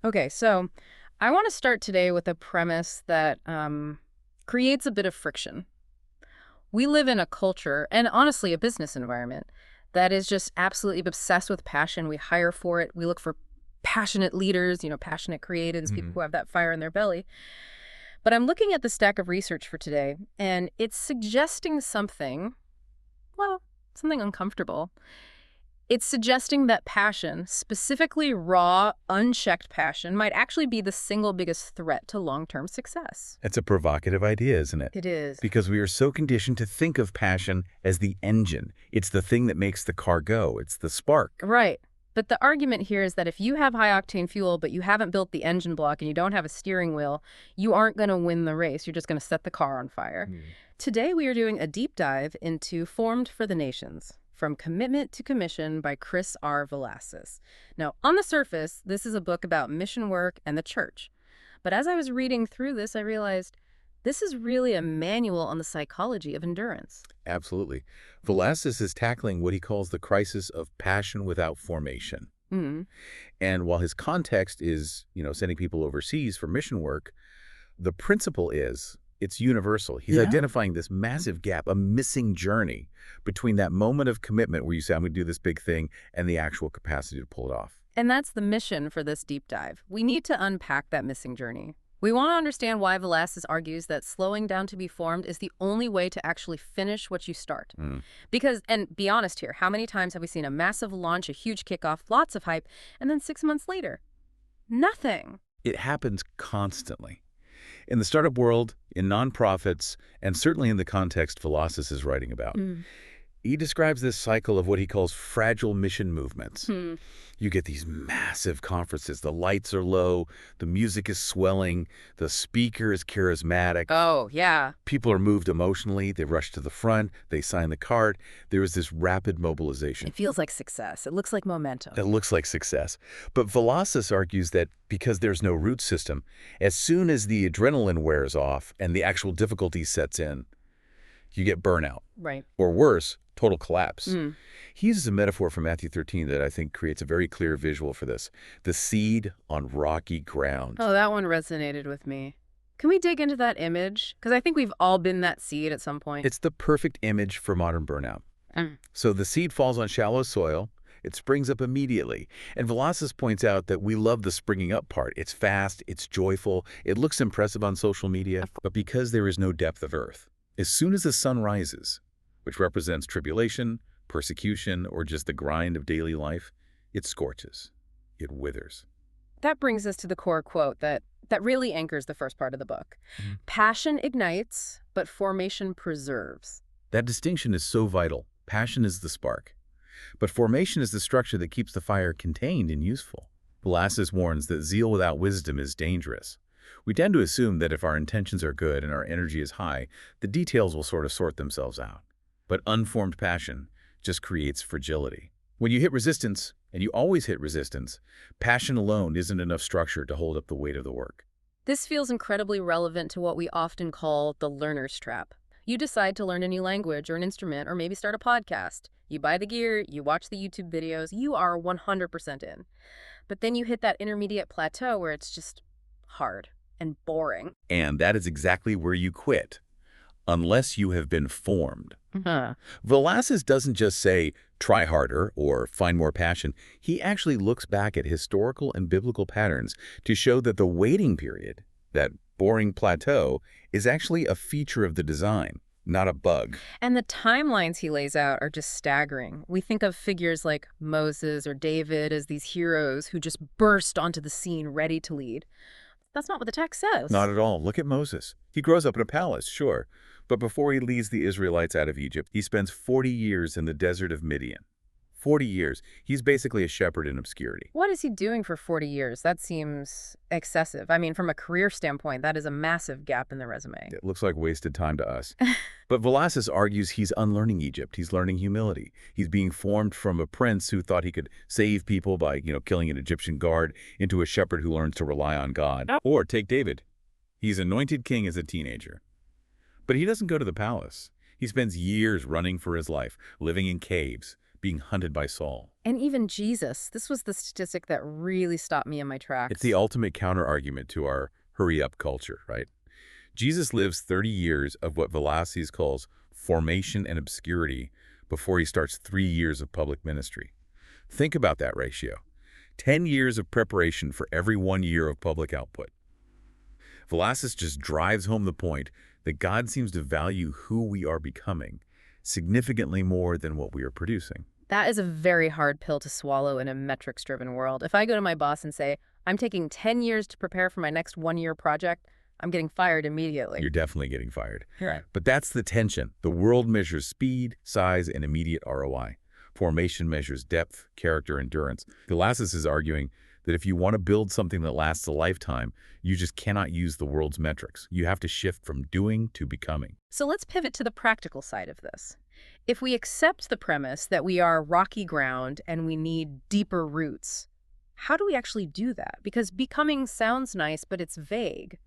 Okay, so I want to start today with a premise that creates a bit of friction. We live in a culture, and honestly, a business environment, that is just absolutely obsessed with passion. We hire for it. We look for passionate leaders, passionate creatives, people hmm who have that fire in their belly. But I'm looking at the stack of research for today, and it's suggesting something, well, something uncomfortable. It's suggesting that passion, specifically raw, unchecked passion, might actually be the single biggest threat to long-term success. It's a provocative idea, isn't it? It is. Because we are so conditioned to think of passion as the engine. It's the thing that makes the car go. It's the spark. Right. But the argument here is that if you have high-octane fuel, but you haven't built the engine block and you don't have a steering wheel, you aren't going to win the race. You're just going to set the car on fire. Today, we are doing a deep dive into Formed for the Nations, From Commitment to Commission by Chris R. Villasis. Now, on the surface, this is a book about mission work and the church. But as I was reading through this, I realized this is really a manual on the psychology of endurance. Absolutely. Villasis is tackling what he calls the crisis of passion without formation. Mm. And while his context is, sending people overseas for mission work, the principle is it's universal. He's identifying this massive gap, a missing journey between that moment of commitment where you say, I'm going to do this big thing, and the actual capacity to pull it off. And that's the mission for this deep dive. We need to unpack that missing journey. We want to understand why Villasis argues that slowing down to be formed is the only way to actually finish what you start. Because, and be honest here, how many times have we seen a massive launch, a huge kickoff, lots of hype, and then 6 months later, nothing? It happens constantly. In the startup world, in nonprofits, and certainly in the context Villasis is writing about. He describes this cycle of what he calls fragile mission movements. You get these massive conferences. The lights are low, the music is swelling, the speaker is charismatic. Oh, yeah. People are moved emotionally. They rush to the front. They sign the card. There is this rapid mobilization. It feels like success. It looks like momentum. That looks like success. But Villasis argues that because there's no root system, as soon as the adrenaline wears off and the actual difficulty sets in, you get burnout. Right. Or worse, total collapse. He uses a metaphor from Matthew 13 that I think creates a very clear visual for this. The seed on rocky ground. Oh, that one resonated with me. Can we dig into that image? Because I think we've all been that seed at some point. It's the perfect image for modern burnout. So the seed falls on shallow soil. It springs up immediately. And Villasis points out that we love the springing up part. It's fast, it's joyful, it looks impressive on social media. But because there is no depth of earth, as soon as the sun rises, which represents tribulation, persecution, or just the grind of daily life, it scorches. It withers. That brings us to the core quote that really anchors the first part of the book. Passion ignites, but formation preserves. That distinction is so vital. Passion is the spark. But formation is the structure that keeps the fire contained and useful. Villasis warns that zeal without wisdom is dangerous. We tend to assume that if our intentions are good and our energy is high, the details will sort themselves out. But unformed passion just creates fragility. When you hit resistance, and you always hit resistance, passion alone isn't enough structure to hold up the weight of the work. This feels incredibly relevant to what we often call the learner's trap. You decide to learn a new language or an instrument or maybe start a podcast. You buy the gear, you watch the YouTube videos, you are 100% in. But then you hit that intermediate plateau where it's just hard and boring. And that is exactly where you quit, unless you have been formed. Villasis doesn't just say, try harder or find more passion. He actually looks back at historical and biblical patterns to show that the waiting period, that boring plateau, is actually a feature of the design, not a bug. And the timelines he lays out are just staggering. We think of figures like Moses or David as these heroes who just burst onto the scene ready to lead. That's not what the text says. Not at all. Look at Moses. He grows up in a palace, sure. But before he leads the Israelites out of Egypt, he spends 40 years in the desert of Midian. 40 years. He's basically a shepherd in obscurity. What is he doing for 40 years? That seems excessive. I mean, from a career standpoint, that is a massive gap in the resume. It looks like wasted time to us. But Villasis argues he's unlearning Egypt. He's learning humility. He's being formed from a prince who thought he could save people by, killing an Egyptian guard into a shepherd who learns to rely on God. Or take David. He's anointed king as a teenager. But he doesn't go to the palace. He spends years running for his life, living in caves, being hunted by Saul. And even Jesus, this was the statistic that really stopped me in my tracks. It's the ultimate counter-argument to our hurry-up culture, right? Jesus lives 30 years of what Villasis calls formation and obscurity before he starts 3 years of public ministry. Think about that ratio. 10 years of preparation for every 1 year of public output. Villasis just drives home the point that God seems to value who we are becoming significantly more than what we are producing. That is a very hard pill to swallow in a metrics-driven world. If I go to my boss and say, I'm taking 10 years to prepare for my next 1-year project, I'm getting fired immediately. You're definitely getting fired. Right. But that's the tension. The world measures speed, size, and immediate ROI. Formation measures depth, character, endurance. Villasis is arguing that if you want to build something that lasts a lifetime, you just cannot use the world's metrics. You have to shift from doing to becoming. So let's pivot to the practical side of this. If we accept the premise that we are rocky ground and we need deeper roots, how do we actually do that? Because becoming sounds nice, but it's vague.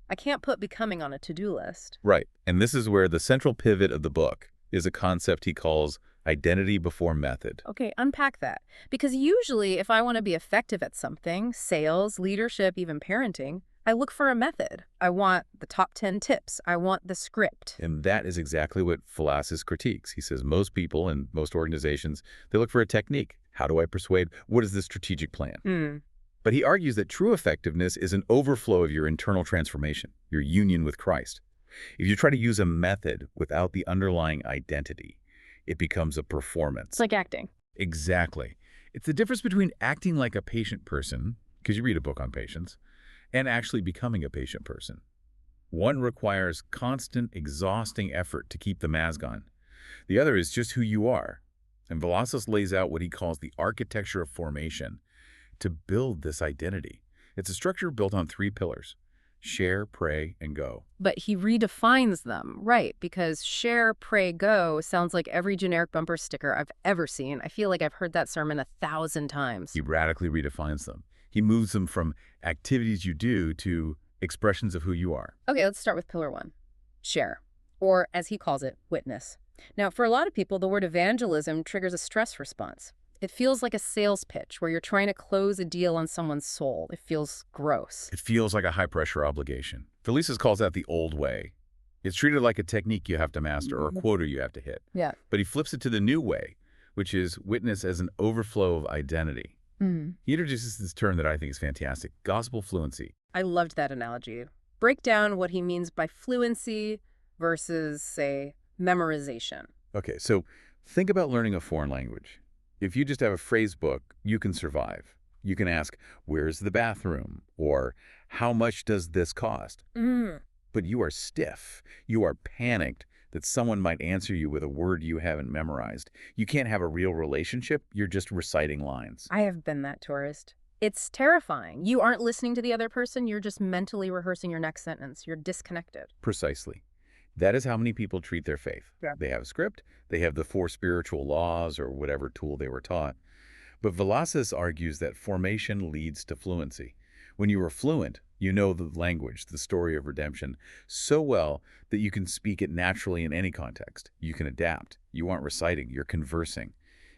I can't put becoming on a to-do list. Right. And this is where the central pivot of the book is a concept he calls identity before method. Okay, unpack that. Because usually if I want to be effective at something, sales, leadership, even parenting, I look for a method. I want the top 10 tips. I want the script. And that is exactly what Villasis critiques. He says most people and most organizations, they look for a technique. How do I persuade? What is the strategic plan? But he argues that true effectiveness is an overflow of your internal transformation, your union with Christ. If you try to use a method without the underlying identity, it becomes a performance. It's like acting. Exactly. It's the difference between acting like a patient person, because you read a book on patience, and actually becoming a patient person. One requires constant, exhausting effort to keep the mask on. The other is just who you are. And Villasis lays out what he calls the architecture of formation to build this identity. It's a structure built on 3 pillars: share, pray, and go. But he redefines them, right? Because share, pray, go sounds like every generic bumper sticker I've ever seen. I feel like I've heard that sermon 1,000 times. He radically redefines them. He moves them from activities you do to expressions of who you are. Okay, let's start with pillar 1, share, or as he calls it, witness. Now, for a lot of people, the word evangelism triggers a stress response. It feels like a sales pitch where you're trying to close a deal on someone's soul. It feels gross. It feels like a high-pressure obligation. Villasis calls that the old way. It's treated like a technique you have to master or a quota you have to hit. Yeah. But he flips it to the new way, which is witness as an overflow of identity. He introduces this term that I think is fantastic, gospel fluency. I loved that analogy. Break down what he means by fluency versus, say, memorization. Okay, so think about learning a foreign language. If you just have a phrase book, you can survive. You can ask, where's the bathroom? Or how much does this cost? But you are stiff. You are panicked that someone might answer you with a word you haven't memorized. You can't have a real relationship. You're just reciting lines. I have been that tourist. It's terrifying. You aren't listening to the other person. You're just mentally rehearsing your next sentence. You're disconnected. Precisely. That is how many people treat their faith. Yeah. They have a script. They have the 4 spiritual laws or whatever tool they were taught. But Villasis argues that formation leads to fluency. When you are fluent, you know the language, the story of redemption, so well that you can speak it naturally in any context. You can adapt. You aren't reciting, you're conversing.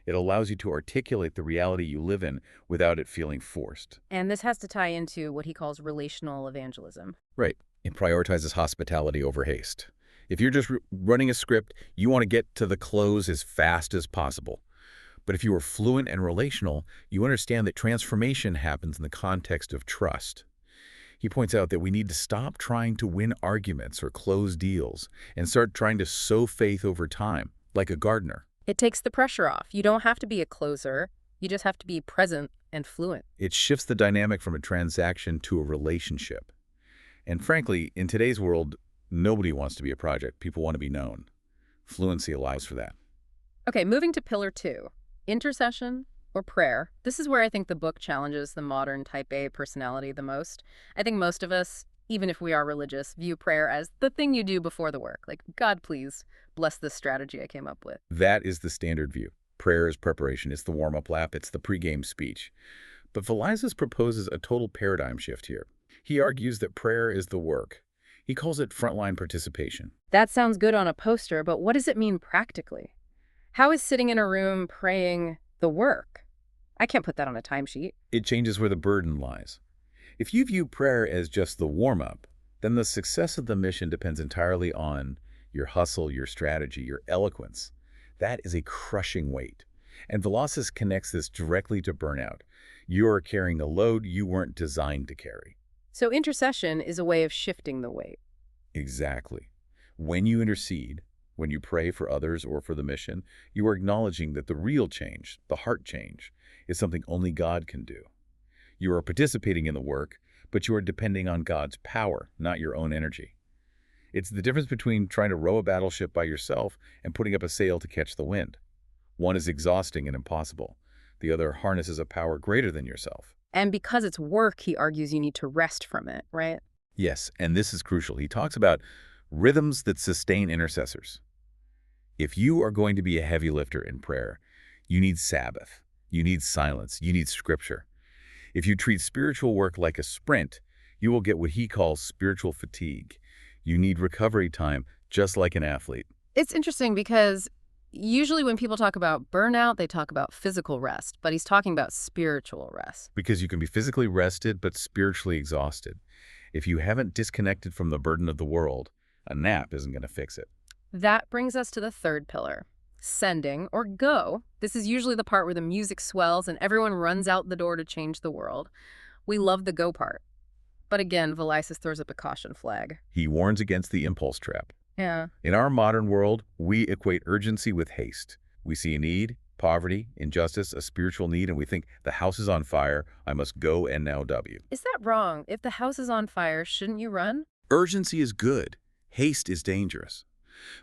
It allows you to articulate the reality you live in without it feeling forced. And this has to tie into what he calls relational evangelism. Right. It prioritizes hospitality over haste. If you're just running a script, you want to get to the close as fast as possible. But if you are fluent and relational, you understand that transformation happens in the context of trust. He points out that we need to stop trying to win arguments or close deals and start trying to sow faith over time, like a gardener. It takes the pressure off. You don't have to be a closer. You just have to be present and fluent. It shifts the dynamic from a transaction to a relationship. And frankly, in today's world, nobody wants to be a project. People want to be known. Fluency allows for that. Okay, moving to pillar 2, intercession or prayer. This is where I think the book challenges the modern type A personality the most. I think most of us, even if we are religious, view prayer as the thing you do before the work. Like, God, please bless this strategy I came up with. That is the standard view. Prayer is preparation. It's the warm-up lap. It's the pregame speech. But Villasis proposes a total paradigm shift here. He argues that prayer is the work. He calls it frontline participation. That sounds good on a poster, but what does it mean practically? How is sitting in a room praying the work? I can't put that on a timesheet. It changes where the burden lies. If you view prayer as just the warm-up, then the success of the mission depends entirely on your hustle, your strategy, your eloquence. That is a crushing weight. And Villasis connects this directly to burnout. You are carrying a load you weren't designed to carry. So intercession is a way of shifting the weight. Exactly. When you intercede, when you pray for others or for the mission, you are acknowledging that the real change, the heart change, is something only God can do. You are participating in the work, but you are depending on God's power, not your own energy. It's the difference between trying to row a battleship by yourself and putting up a sail to catch the wind. One is exhausting and impossible. The other harnesses a power greater than yourself. And because it's work, he argues you need to rest from it, right? Yes, and this is crucial. He talks about rhythms that sustain intercessors. If you are going to be a heavy lifter in prayer, you need Sabbath, you need silence, you need scripture. If you treat spiritual work like a sprint, you will get what he calls spiritual fatigue. You need recovery time, just like an athlete. It's interesting because usually when people talk about burnout, they talk about physical rest, but he's talking about spiritual rest. Because you can be physically rested, but spiritually exhausted. If you haven't disconnected from the burden of the world, a nap isn't going to fix it. That brings us to the third pillar, sending or go. This is usually the part where the music swells and everyone runs out the door to change the world. We love the go part. But again, Villasis throws up a caution flag. He warns against the impulse trap. Yeah. In our modern world, we equate urgency with haste. We see a need, poverty, injustice, a spiritual need, and we think the house is on fire, I must go and now W. Is that wrong? If the house is on fire, shouldn't you run? Urgency is good. Haste is dangerous.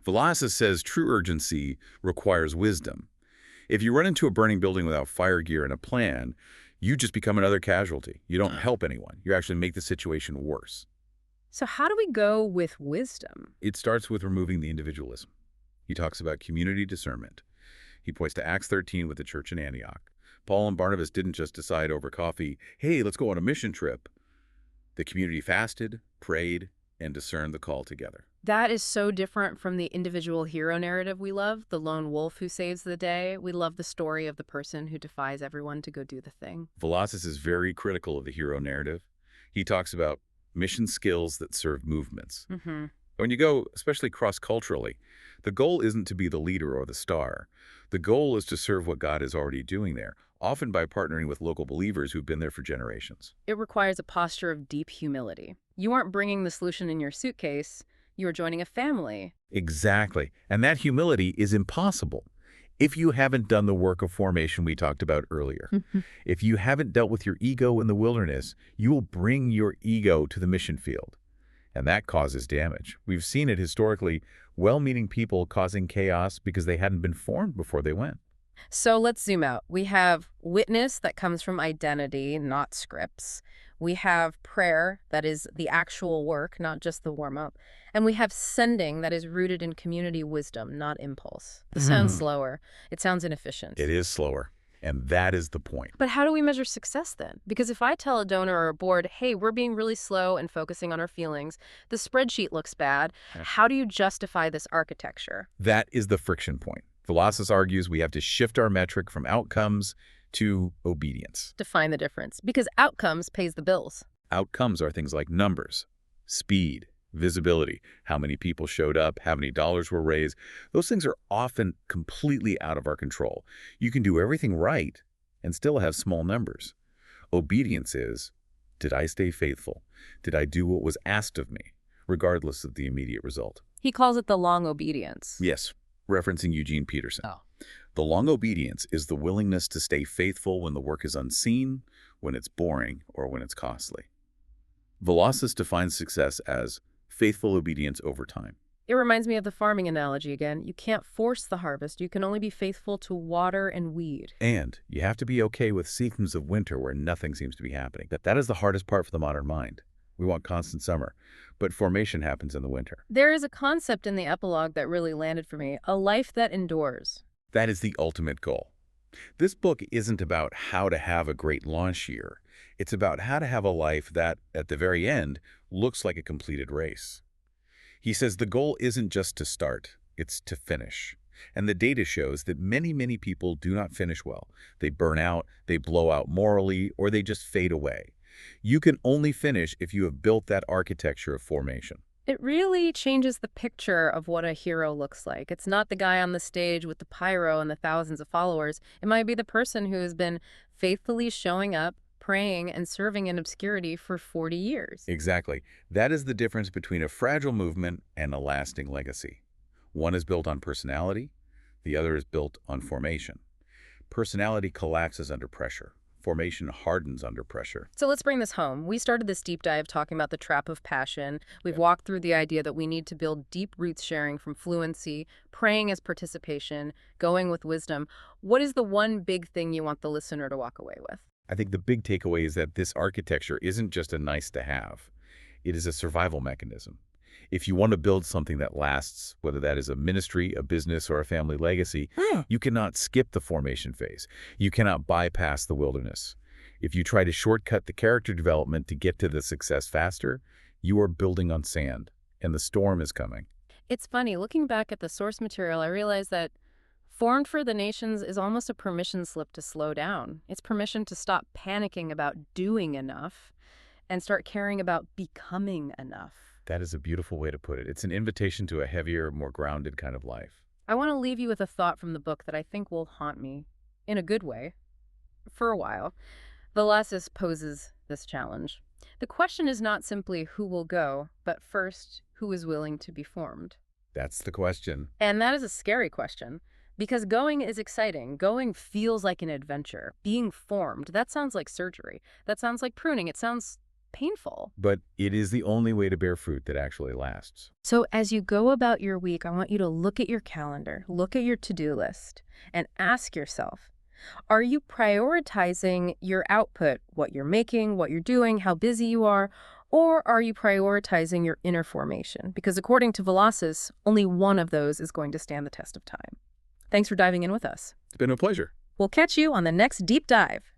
Villasis says true urgency requires wisdom. If you run into a burning building without fire gear and a plan, you just become another casualty. You don't help anyone. You actually make the situation worse. So how do we go with wisdom? It starts with removing the individualism. He talks about community discernment. He points to Acts 13 with the church in Antioch. Paul and Barnabas didn't just decide over coffee, hey, let's go on a mission trip. The community fasted, prayed, and discerned the call together. That is so different from the individual hero narrative we love, the lone wolf who saves the day. We love the story of the person who defies everyone to go do the thing. Villasis is very critical of the hero narrative. He talks about mission skills that serve movements. When you go, especially cross-culturally, the goal isn't to be the leader or the star. The goal is to serve what God is already doing there, often by partnering with local believers who've been there for generations. It requires a posture of deep humility. You aren't bringing the solution in your suitcase. You are joining a family. Exactly. And that humility is impossible if you haven't done the work of formation we talked about earlier. If you haven't dealt with your ego in the wilderness, you will bring your ego to the mission field. And that causes damage. We've seen it historically, well-meaning people causing chaos because they hadn't been formed before they went. So let's zoom out. We have witness that comes from identity, not scripts. We have prayer that is the actual work, not just the warm-up. And we have sending that is rooted in community wisdom, not impulse. This sounds slower. It sounds inefficient. It is slower. And that is the point. But how do we measure success then? Because if I tell a donor or a board, hey, we're being really slow and focusing on our feelings, the spreadsheet looks bad, how do you justify this architecture? That is the friction point. Villasis argues we have to shift our metric from outcomes to obedience. Define the difference. Because outcomes pays the bills. Outcomes are things like numbers, speed, visibility, how many people showed up, how many dollars were raised. Those things are often completely out of our control. You can do everything right and still have small numbers. Obedience is, did I stay faithful? Did I do what was asked of me, regardless of the immediate result? He calls it the long obedience. Yes, referencing Eugene Peterson. The long obedience is the willingness to stay faithful when the work is unseen, when it's boring, or when it's costly. Villasis defines success as faithful obedience over time. It reminds me of the farming analogy again. You can't force the harvest. You can only be faithful to water and weed. And you have to be okay with seasons of winter where nothing seems to be happening. That is the hardest part for the modern mind. We want constant summer, but formation happens in the winter. There is a concept in the epilogue that really landed for me, a life that endures. That is the ultimate goal. This book isn't about how to have a great launch year. It's about how to have a life that, at the very end, looks like a completed race. He says the goal isn't just to start, it's to finish. And the data shows that many people do not finish well. They burn out, they blow out morally, or they just fade away. You can only finish if you have built that architecture of formation. It really changes the picture of what a hero looks like. It's not the guy on the stage with the pyro and the thousands of followers. It might be the person who has been faithfully showing up, praying, and serving in obscurity for 40 years. Exactly. That is the difference between a fragile movement and a lasting legacy. One is built on personality, the other is built on formation. Personality collapses under pressure. Formation hardens under pressure. So let's bring this home. We started this deep dive talking about the trap of passion. We've walked through the idea that we need to build deep roots sharing from fluency, praying as participation, going with wisdom. What is the one big thing you want the listener to walk away with? I think the big takeaway is that this architecture isn't just a nice to have. It is a survival mechanism. If you want to build something that lasts, whether that is a ministry, a business, or a family legacy, you cannot skip the formation phase. You cannot bypass the wilderness. If you try to shortcut the character development to get to the success faster, you are building on sand, and the storm is coming. It's funny, looking back at the source material, I realized that Formed for the Nations is almost a permission slip to slow down. It's permission to stop panicking about doing enough and start caring about becoming enough. That is a beautiful way to put it. It's an invitation to a heavier, more grounded kind of life. I want to leave you with a thought from the book that I think will haunt me, in a good way, for a while. Villasis poses this challenge. The question is not simply who will go, but first, who is willing to be formed? That's the question. And that is a scary question, because going is exciting. Going feels like an adventure. Being formed, that sounds like surgery. That sounds like pruning. It sounds painful. But it is the only way to bear fruit that actually lasts. So as you go about your week, I want you to look at your calendar, look at your to-do list, and ask yourself, are you prioritizing your output, what you're making, what you're doing, how busy you are, or are you prioritizing your inner formation? Because according to Villasis, only one of those is going to stand the test of time. Thanks for diving in with us. It's been a pleasure. We'll catch you on the next Deep Dive.